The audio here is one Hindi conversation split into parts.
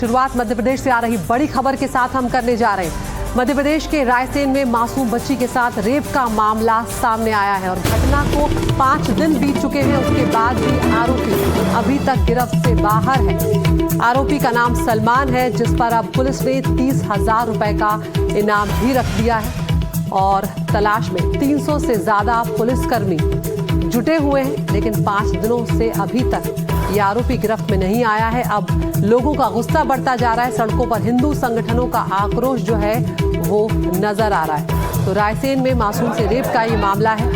शुरुआत मध्य प्रदेश से आ रही बड़ी खबर के साथ हम करने जा रहे हैं। मध्य प्रदेश के रायसेन में मासूम बच्ची के साथ रेप का मामला सामने आया है और घटना को 5 दिन बीत चुके हैं। उसके बाद भी आरोपी अभी तक गिरफ्त से बाहर है। आरोपी का नाम सलमान है, जिस पर अब पुलिस ने 30,000 रुपए का इनाम भी रख दिया है और तलाश में 300 से ज्यादा पुलिसकर्मी जुटे हुए हैं। लेकिन 5 दिनों से अभी तक ये आरोपी गिरफ्त में नहीं आया है। अब लोगों का गुस्सा बढ़ता जा रहा है। सड़कों पर हिंदू संगठनों का आक्रोश जो है वो नजर आ रहा है। तो रायसेन में मासूम से रेप का ये मामला है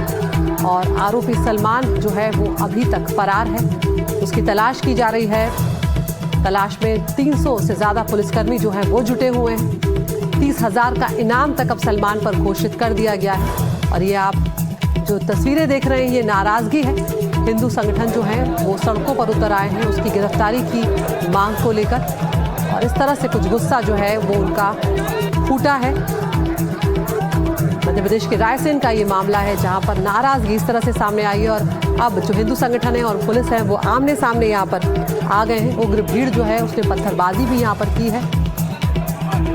और आरोपी सलमान जो है वो अभी तक फरार है। उसकी तलाश की जा रही है। तलाश में 300 से ज्यादा पुलिसकर्मी जो है वो जुटे हुए हैं। 30,000 का इनाम तक अब सलमान पर घोषित कर दिया गया है। और ये आप जो तस्वीरें देख रहे हैं, ये नाराजगी है। हिंदू संगठन जो है वो सड़कों पर उतर आए हैं उसकी गिरफ्तारी की मांग को लेकर, और इस तरह से कुछ गुस्सा जो है वो उनका फूटा है। मध्य प्रदेश के रायसेन का ये मामला है जहां पर नाराजगी इस तरह से सामने आई है और अब जो हिंदू संगठन है और पुलिस है वो आमने सामने यहाँ पर आ गए हैं। उग्र भीड़ जो है उसने पत्थरबाजी भी यहाँ पर की है।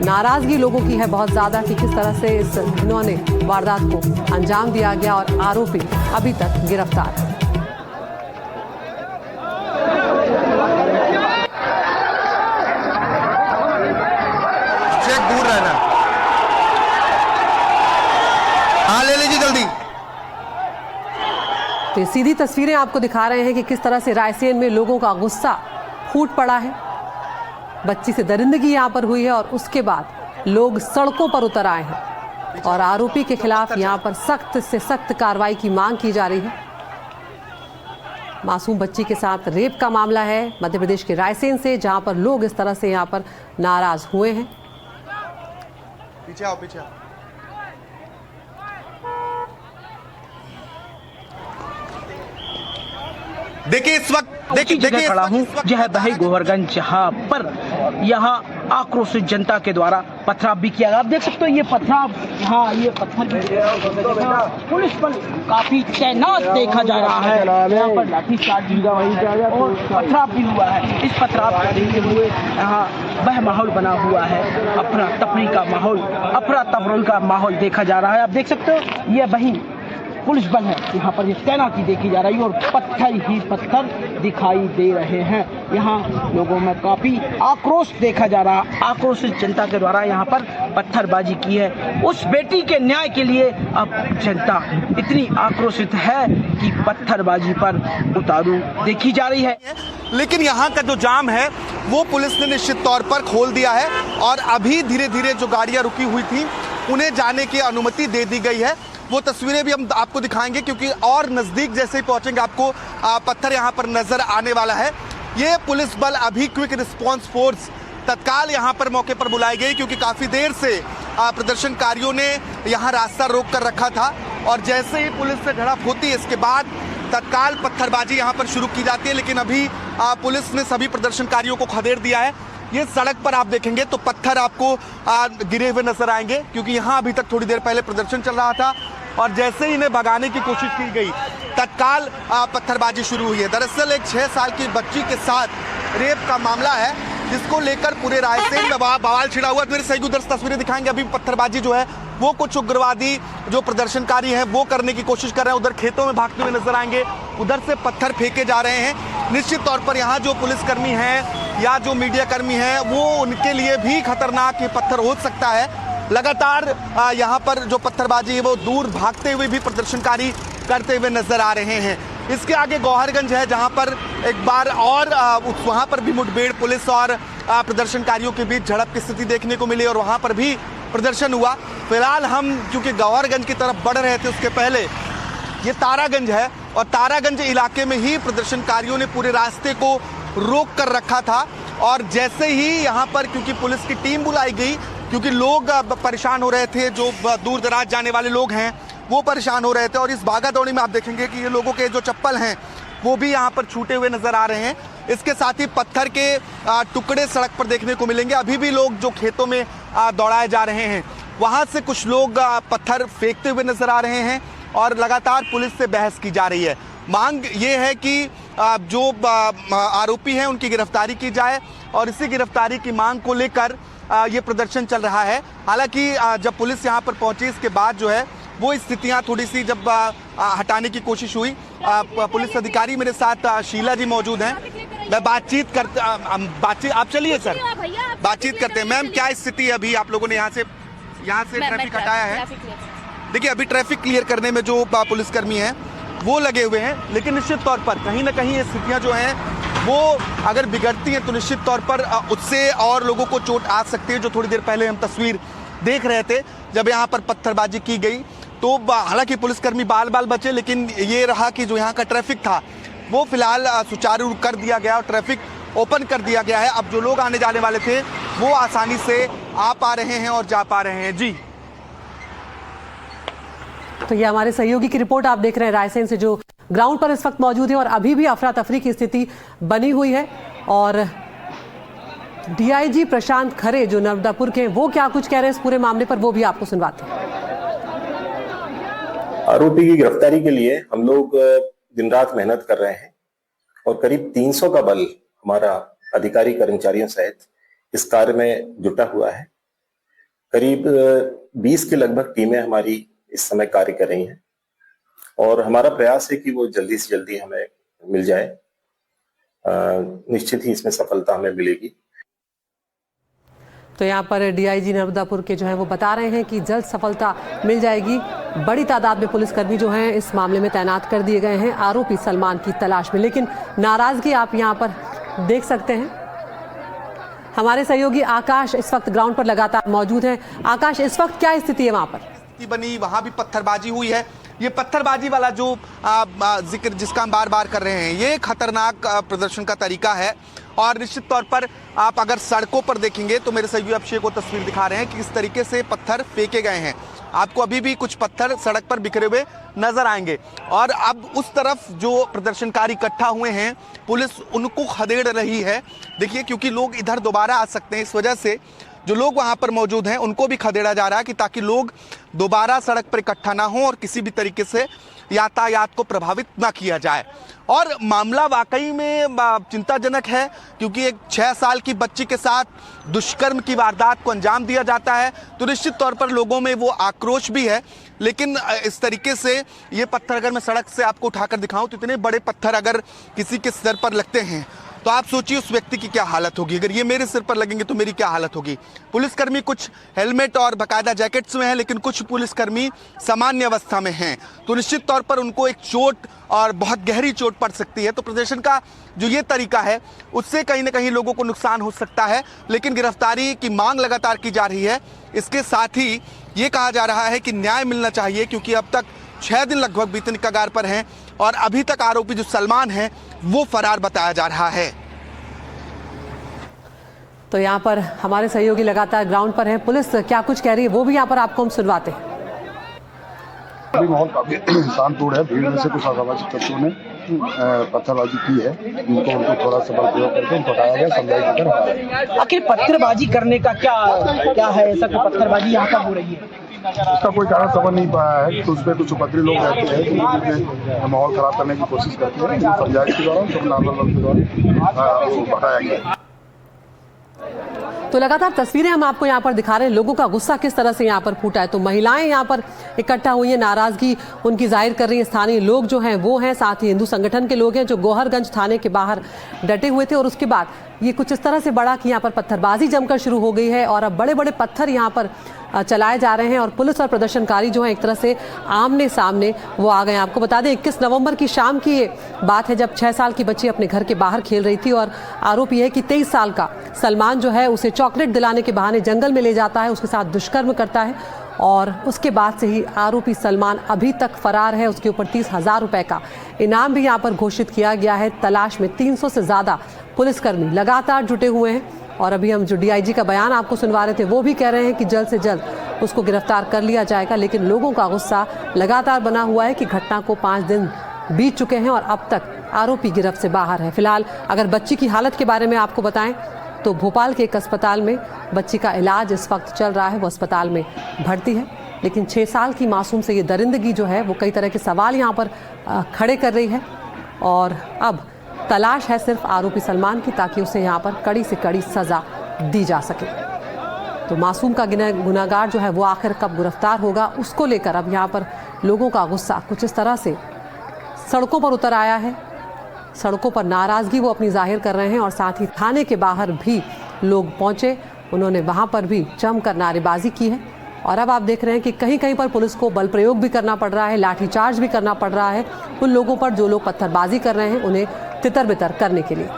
नाराजगी लोगों की है बहुत ज्यादा कि किस तरह से इन्होंने वारदात को अंजाम दिया गया और आरोपी अभी तक गिरफ्तार है। दूर रहना। हाँ, ले लीजिए जल्दी। तो सीधी तस्वीरें आपको दिखा रहे हैं कि किस तरह से रायसेन में लोगों का गुस्सा फूट पड़ा है। बच्ची से दरिंदगी यहाँ पर हुई है और उसके बाद लोग सड़कों पर उतर आए हैं और आरोपी के खिलाफ यहाँ पर सख्त से सख्त कार्रवाई की मांग की जा रही है। मासूम बच्ची के साथ रेप का मामला है मध्य प्रदेश के रायसेन से, जहां पर लोग इस तरह से यहाँ पर नाराज हुए हैं। पीछे आओ, पीछे आओ। देखिए इस वक्त देखिए खड़ा हूँ यह बही गोहरगंज, जहाँ पर यहाँ आक्रोशित जनता के द्वारा पथराव भी किया गया। आप देख सकते हो ये पथराव, यहाँ ये पत्थर पुलिस बल काफी तैनात देखा जा रहा है। यहाँ पर लाठीचार्ज और पथराव भी हुआ है। इस पथराव को देखते हुए यहाँ वह माहौल बना हुआ है, अफरा तफरी का माहौल, अफरा तफरी का माहौल देखा जा रहा है। आप देख सकते हो ये वही पुलिस बल है, यहाँ पर ये तैनाती देखी जा रही है और पत्थर ही पत्थर दिखाई दे रहे हैं। यहाँ लोगों में काफी आक्रोश देखा जा रहा है। आक्रोशित जनता के द्वारा यहाँ पर पत्थरबाजी की है। उस बेटी के न्याय के लिए अब जनता इतनी आक्रोशित है कि पत्थरबाजी पर उतारू देखी जा रही है। लेकिन यहाँ का जो जाम है वो पुलिस ने निश्चित तौर पर खोल दिया है और अभी धीरे धीरे जो गाड़ियाँ रुकी हुई थी उन्हें जाने की अनुमति दे दी गई है। वो तस्वीरें भी हम आपको दिखाएंगे क्योंकि और नज़दीक जैसे ही पहुंचेंगे आपको पत्थर यहाँ पर नजर आने वाला है। ये पुलिस बल अभी क्विक रिस्पांस फोर्स तत्काल यहाँ पर मौके पर बुलाई गई क्योंकि काफ़ी देर से प्रदर्शनकारियों ने यहाँ रास्ता रोक कर रखा था और जैसे ही पुलिस से झड़प होती है इसके बाद तत्काल पत्थरबाजी यहाँ पर शुरू की जाती है। लेकिन अभी पुलिस ने सभी प्रदर्शनकारियों को खदेड़ दिया है। ये सड़क पर आप देखेंगे तो पत्थर आपको गिरे हुए नजर आएंगे क्योंकि यहाँ अभी तक थोड़ी देर पहले प्रदर्शन चल रहा था और जैसे ही इन्हें भगाने की कोशिश की गई तत्काल पत्थरबाजी शुरू हुई है। दरअसल एक 6 साल की बच्ची के साथ रेप का मामला है जिसको लेकर पूरे रायसेन में बवाल छिड़ा हुआ है। मेरे सही उधर तस्वीरें दिखाएंगे। अभी पत्थरबाजी जो है वो कुछ उग्रवादी जो प्रदर्शनकारी हैं वो करने की कोशिश कर रहे हैं। उधर खेतों में भागते हुए नजर आएंगे, उधर से पत्थर फेंके जा रहे हैं। निश्चित तौर पर यहाँ जो पुलिसकर्मी हैं या जो मीडिया कर्मी हैं वो उनके लिए भी खतरनाक ये पत्थर हो सकता है। लगातार यहाँ पर जो पत्थरबाजी है वो दूर भागते हुए भी प्रदर्शनकारी करते हुए नजर आ रहे हैं। इसके आगे गौहरगंज है जहाँ पर एक बार और वहाँ पर भी मुठभेड़ पुलिस और प्रदर्शनकारियों के बीच झड़प की स्थिति देखने को मिली और वहाँ पर भी प्रदर्शन हुआ। फिलहाल हम क्योंकि गौहरगंज की तरफ बढ़ रहे थे उसके पहले ये तारागंज है और तारागंज इलाके में ही प्रदर्शनकारियों ने पूरे रास्ते को रोक कर रखा था और जैसे ही यहाँ पर क्योंकि पुलिस की टीम बुलाई गई क्योंकि लोग परेशान हो रहे थे, जो दूर दराज जाने वाले लोग हैं वो परेशान हो रहे थे और इस भागा दौड़ी में आप देखेंगे कि ये लोगों के जो चप्पल हैं वो भी यहाँ पर छूटे हुए नजर आ रहे हैं। इसके साथ ही पत्थर के टुकड़े सड़क पर देखने को मिलेंगे। अभी भी लोग जो खेतों में दौड़ाए जा रहे हैं वहाँ से कुछ लोग पत्थर फेंकते हुए नजर आ रहे हैं और लगातार पुलिस से बहस की जा रही है। मांग ये है कि जो आरोपी हैं उनकी गिरफ्तारी की जाए और इसी गिरफ्तारी की मांग को लेकर ये प्रदर्शन चल रहा है। हालांकि जब पुलिस यहाँ पर पहुंची इसके बाद जो है वो स्थितियाँ थोड़ी सी जब हटाने की कोशिश हुई, पुलिस अधिकारी मेरे साथ शीला जी मौजूद हैं, मैं बातचीत आप चलिए सर बातचीत करते हैं। मैम क्या स्थिति है अभी, आप लोगों ने यहाँ से ट्रैफिक हटाया है? देखिए अभी ट्रैफिक क्लियर करने में जो पुलिसकर्मी हैं वो लगे हुए हैं, लेकिन निश्चित तौर पर कहीं ना कहीं ये स्थितियाँ जो हैं वो अगर बिगड़ती हैं तो निश्चित तौर पर उससे और लोगों को चोट आ सकती है। जो थोड़ी देर पहले हम तस्वीर देख रहे थे जब यहाँ पर पत्थरबाजी की गई तो हालांकि पुलिसकर्मी बाल बचे, लेकिन ये रहा कि जो यहाँ का ट्रैफिक था वो फिलहाल सुचारू कर दिया गया और ट्रैफिक ओपन कर दिया गया है। अब जो लोग आने जाने वाले थे वो आसानी से आ पा रहे हैं और जा पा रहे हैं। जी तो ये हमारे सहयोगी की रिपोर्ट आप देख रहे हैं रायसेन से, जो ग्राउंड पर इस वक्त मौजूद है और अभी भी अफरा तफरी की स्थिति बनी हुई है। और डीआईजी प्रशांत खरे जो नर्मदापुर के, वो क्या कुछ कह रहे हैं इस पूरे मामले पर, वो भी आपको सुनवाते हैं। आरोपी की गिरफ्तारी के लिए हम लोग दिन रात मेहनत कर रहे हैं और करीब 300 का बल हमारा अधिकारी कर्मचारियों सहित इस कार्य में जुटा हुआ है। करीब 20 के लगभग टीमें हमारी इस समय कार्य कर रही हैं और हमारा प्रयास है कि वो जल्दी से जल्दी हमें मिल जाए। निश्चित ही इसमें सफलता हमें मिलेगी। तो यहाँ पर डीआईजी नर्मदापुर के जो है वो बता रहे हैं कि जल्द सफलता मिल जाएगी। बड़ी तादाद में पुलिसकर्मी जो हैं इस मामले में तैनात कर दिए गए हैं आरोपी सलमान की तलाश में, लेकिन नाराजगी आप यहाँ पर देख सकते हैं। हमारे सहयोगी आकाश इस वक्त ग्राउंड पर लगातार मौजूद हैं। आकाश, इस वक्त क्या स्थिति है वहाँ पर? बनी वहां भी पत्थरबाजी हुई है। ये पत्थरबाजी वाला जो जिक्र जिसका हम बार बार कर रहे हैं, ये खतरनाक प्रदर्शन का तरीका है और निश्चित तौर पर आप अगर सड़कों पर देखेंगे तो मेरे सहयोगी अभिषेक को तस्वीर दिखा रहे हैं कि किस तरीके से पत्थर फेंके गए हैं। आपको अभी भी कुछ पत्थर सड़क पर बिखरे हुए नजर आएंगे और अब उस तरफ जो प्रदर्शनकारी इकट्ठा हुए हैं पुलिस उनको खदेड़ रही है। देखिए क्योंकि लोग इधर दोबारा आ सकते हैं, इस वजह से जो लोग वहां पर मौजूद हैं उनको भी खदेड़ा जा रहा है कि ताकि लोग दोबारा सड़क पर इकट्ठा ना हो और किसी भी तरीके से यातायात को प्रभावित ना किया जाए। और मामला वाकई में चिंताजनक है क्योंकि एक 6 साल की बच्ची के साथ दुष्कर्म की वारदात को अंजाम दिया जाता है तो निश्चित तौर पर लोगों में वो आक्रोश भी है। लेकिन इस तरीके से ये पत्थर अगर मैं सड़क से आपको उठाकर दिखाऊं तो इतने बड़े पत्थर अगर किसी के सिर पर लगते हैं तो आप सोचिए उस व्यक्ति की क्या हालत होगी। अगर ये मेरे सिर पर लगेंगे तो मेरी क्या हालत होगी। पुलिसकर्मी कुछ हेलमेट और बाकायदा जैकेट्स में हैं, लेकिन कुछ पुलिसकर्मी सामान्य अवस्था में हैं, तो निश्चित तौर पर उनको एक चोट और बहुत गहरी चोट पड़ सकती है। तो प्रदर्शन का जो ये तरीका है उससे कहीं ना कहीं लोगों को नुकसान हो सकता है, लेकिन गिरफ्तारी की मांग लगातार की जा रही है। इसके साथ ही ये कहा जा रहा है कि न्याय मिलना चाहिए क्योंकि अब तक 6 दिन लगभग बीतने कगार पर हैं और अभी तक आरोपी जो सलमान है वो फरार बताया जा रहा है। तो यहाँ पर हमारे सहयोगी लगातार ग्राउंड पर हैं। पुलिस क्या कुछ कह रही है वो भी यहाँ पर आपको हम सुनवाते हैं। अभी माहौल काफी शांतपूर्ण है। भीड़ में से कुछ असामाजिक तत्वों ने पत्थरबाजी की है, उनको थोड़ा सा बल प्रयोग करके उनको हटाया गया, समझाया गया। आखिर पत्थरबाजी करने का क्या है, ऐसा कोई पत्थरबाजी यहाँ पर हो रही है? उसका कोई कारण समझ नहीं पाया है। तो उसमें कुछ उपद्रवी लोग रहते हैं जो माहौल खराब करने की कोशिश करते हैं। समझाइश के दौरान सब नामजद के दौरान हटाया गया। तो लगातार तस्वीरें हम आपको यहाँ पर दिखा रहे हैं, लोगों का गुस्सा किस तरह से यहाँ पर फूटा है। तो महिलाएं यहाँ पर इकट्ठा हुई हैं, नाराजगी उनकी जाहिर कर रही हैं। स्थानीय लोग जो हैं वो हैं, साथ ही हिंदू संगठन के लोग हैं जो गोहरगंज थाने के बाहर डटे हुए थे। और उसके बाद ये कुछ इस तरह से बढ़ा कि यहाँ पर पत्थरबाजी जमकर शुरू हो गई है और अब बड़े बड़े पत्थर यहाँ पर चलाए जा रहे हैं और पुलिस और प्रदर्शनकारी जो है एक तरह से आमने सामने वो आ गए। आपको बता दें 21 नवंबर की शाम की ये बात है जब 6 साल की बच्ची अपने घर के बाहर खेल रही थी और आरोपी है कि 23 साल का सलमान जो है उसे चॉकलेट दिलाने के बहाने जंगल में ले जाता है, उसके साथ दुष्कर्म करता है और उसके बाद से ही आरोपी सलमान अभी तक फरार है। उसके ऊपर 30,000 रुपए का इनाम भी यहाँ पर घोषित किया गया है। तलाश में 300 से ज़्यादा पुलिसकर्मी लगातार जुटे हुए हैं और अभी हम जो डीआईजी का बयान आपको सुनवा रहे थे वो भी कह रहे हैं कि जल्द से जल्द उसको गिरफ्तार कर लिया जाएगा। लेकिन लोगों का गुस्सा लगातार बना हुआ है कि घटना को 5 दिन बीत चुके हैं और अब तक आरोपी गिरफ्त से बाहर है। फिलहाल अगर बच्ची की हालत के बारे में आपको बताएं तो भोपाल के एक अस्पताल में बच्ची का इलाज इस वक्त चल रहा है, वो अस्पताल में भर्ती है। लेकिन 6 साल की मासूम से ये दरिंदगी जो है वो कई तरह के सवाल यहाँ पर खड़े कर रही है और अब तलाश है सिर्फ आरोपी सलमान की, ताकि उसे यहाँ पर कड़ी से कड़ी सजा दी जा सके। तो मासूम का गुनाहगार जो है वो आखिर कब गिरफ्तार होगा, उसको लेकर अब यहाँ पर लोगों का गुस्सा कुछ इस तरह से सड़कों पर उतर आया है। सड़कों पर नाराज़गी वो अपनी जाहिर कर रहे हैं और साथ ही थाने के बाहर भी लोग पहुंचे, उन्होंने वहां पर भी जमकर नारेबाजी की है। और अब आप देख रहे हैं कि कहीं कहीं पर पुलिस को बल प्रयोग भी करना पड़ रहा है, लाठीचार्ज भी करना पड़ रहा है उन लोगों पर जो लोग पत्थरबाजी कर रहे हैं उन्हें तितर बितर करने के लिए।